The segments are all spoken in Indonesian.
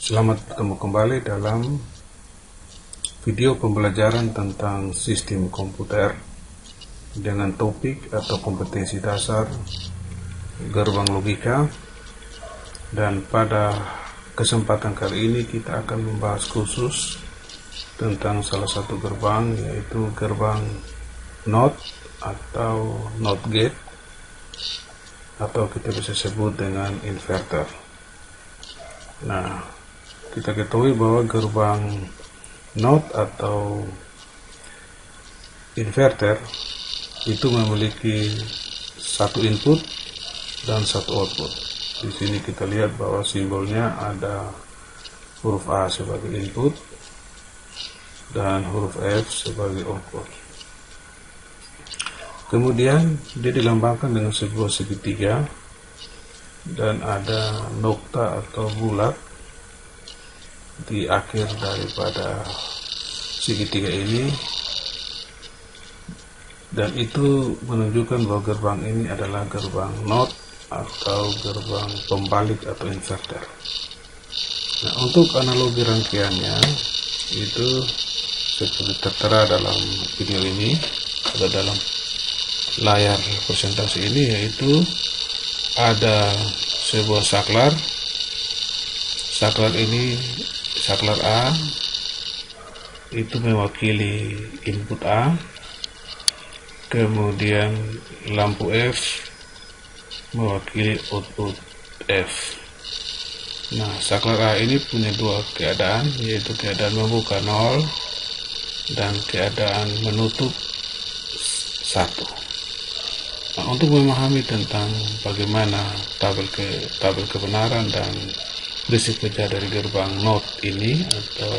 Selamat bertemu kembali dalam video pembelajaran tentang sistem komputer dengan topik atau kompetensi dasar gerbang logika. Dan pada kesempatan kali ini kita akan membahas khusus tentang salah satu gerbang, yaitu gerbang NOT atau NOT gate, atau kita bisa sebut dengan inverter. Nah, kita ketahui bahwa gerbang NOT atau inverter itu memiliki satu input dan satu output. Di sini kita lihat bahwa simbolnya ada huruf A sebagai input dan huruf F sebagai output. Kemudian dia dilambangkan dengan sebuah segitiga dan ada nokta atau bulat di akhir daripada segitiga ini, dan itu menunjukkan bahwa gerbang ini adalah gerbang NOT atau gerbang pembalik atau inverter. Nah, untuk analogi rangkaiannya itu seperti tertera dalam video ini atau dalam layar presentasi ini, yaitu ada sebuah saklar. Saklar ini, saklar A itu mewakili input A, kemudian lampu F mewakili output F. Nah, saklar A ini punya dua keadaan, yaitu keadaan membuka 0 dan keadaan menutup 1. Nah, untuk memahami tentang bagaimana tabel kebenaran dan prinsip kerja dari gerbang NOT ini atau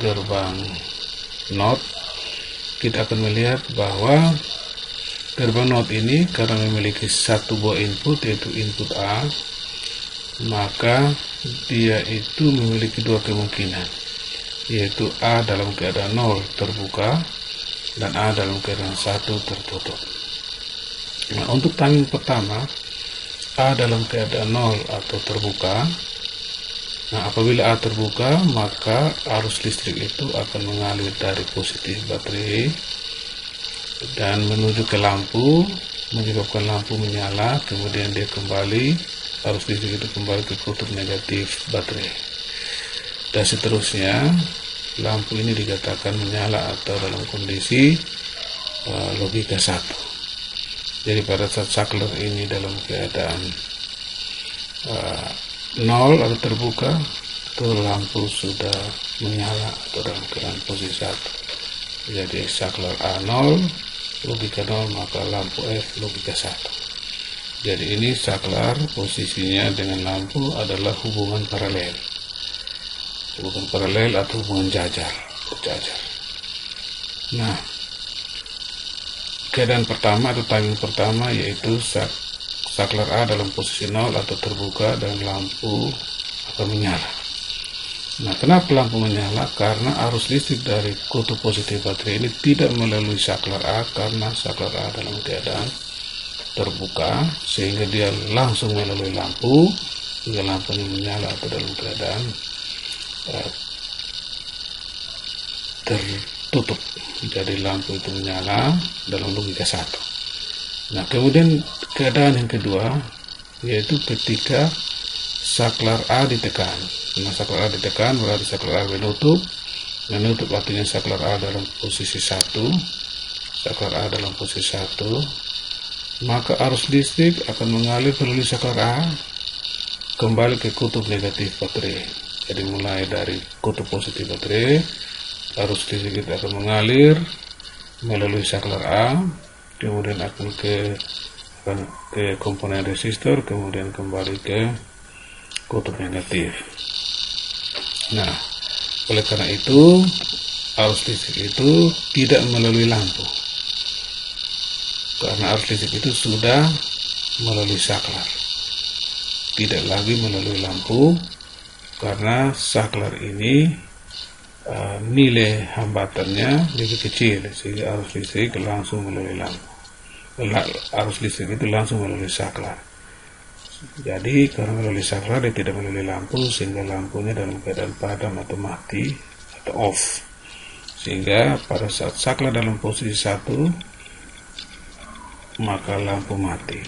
gerbang NOT, kita akan melihat bahwa gerbang NOT ini karena memiliki satu buah input, yaitu input A, maka dia itu memiliki dua kemungkinan, yaitu A dalam keadaan 0 terbuka dan A dalam keadaan 1 tertutup. Nah, untuk timing pertama, A dalam keadaan 0 atau terbuka. Nah, apabila A terbuka, maka arus listrik itu akan mengalir dari positif baterai dan menuju ke lampu, menyebabkan lampu menyala, kemudian dia kembali, arus listrik itu kembali ke kutub negatif baterai. Dan seterusnya, lampu ini dikatakan menyala atau dalam kondisi logika 1. Jadi pada saat saklar ini dalam keadaan 0 atau terbuka, itu lampu sudah menyala atau dalam keadaan posisi 1. Jadi saklar A 0, logika 0, maka lampu F logika 1. Jadi ini saklar posisinya dengan lampu adalah hubungan paralel. Hubungan paralel atau hubungan berjajar. Nah, keadaan pertama atau timing pertama yaitu saklar A dalam posisi 0 atau terbuka dan lampu akan menyala. Nah, kenapa lampu menyala? Karena arus listrik dari kutub positif baterai ini tidak melalui saklar A, karena saklar A dalam keadaan terbuka, sehingga dia langsung melalui lampu hingga lampunya menyala atau dalam keadaan tertutup. Jadi lampu itu menyala dalam logika 1. Nah, kemudian keadaan yang kedua yaitu ketika saklar A ditekan. Nah, saklar A ditekan berarti saklar A menutup. Menutup artinya saklar A dalam posisi 1. Saklar A dalam posisi 1. Maka arus listrik akan mengalir melalui saklar A kembali ke kutub negatif baterai. Jadi mulai dari kutub positif baterai, arus listrik itu akan mengalir melalui saklar A, kemudian akan ke komponen resistor, kemudian kembali ke kutub negatif. Nah, oleh karena itu arus listrik itu tidak melalui lampu, karena arus listrik itu sudah melalui saklar, tidak lagi melalui lampu, karena saklar ini nilai hambatannya lebih kecil, sehingga arus listrik langsung melalui lampu. Arus listrik itu langsung melalui saklar. Jadi karena melalui saklar dia tidak melalui lampu, sehingga lampunya dalam keadaan padam atau mati atau off. Sehingga pada saat saklar dalam posisi 1, maka lampu mati.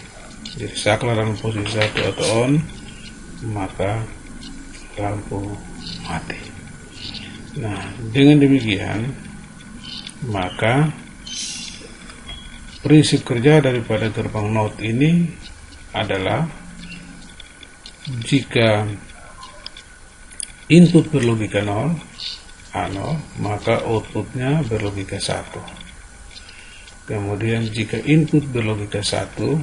Jadi saklar dalam posisi 1 atau on, maka lampu mati. Nah, dengan demikian maka prinsip kerja daripada gerbang NOT ini adalah jika input berlogika 0, A0, maka outputnya berlogika 1. Kemudian jika input berlogika 1,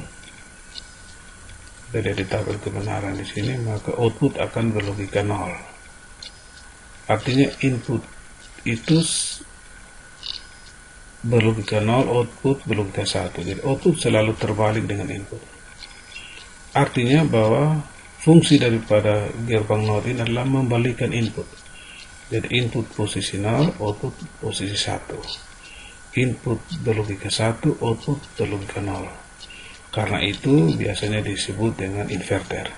tidak di tabel kebenaran di sini, maka output akan berlogika 0. Artinya input itu berlogika 0, output berlogika 1. Jadi output selalu terbalik dengan input. Artinya bahwa fungsi daripada gerbang NOT ini adalah membalikkan input. Jadi input posisi 0, output posisi 1. Input berlogika 1, output berlogika 0. Karena itu biasanya disebut dengan inverter.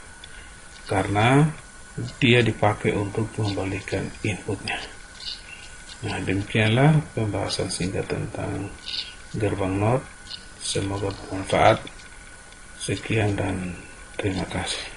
Karena dia dipakai untuk membalikkan inputnya. Nah, demikianlah pembahasan singkat tentang gerbang NOT. Semoga bermanfaat. Sekian dan terima kasih.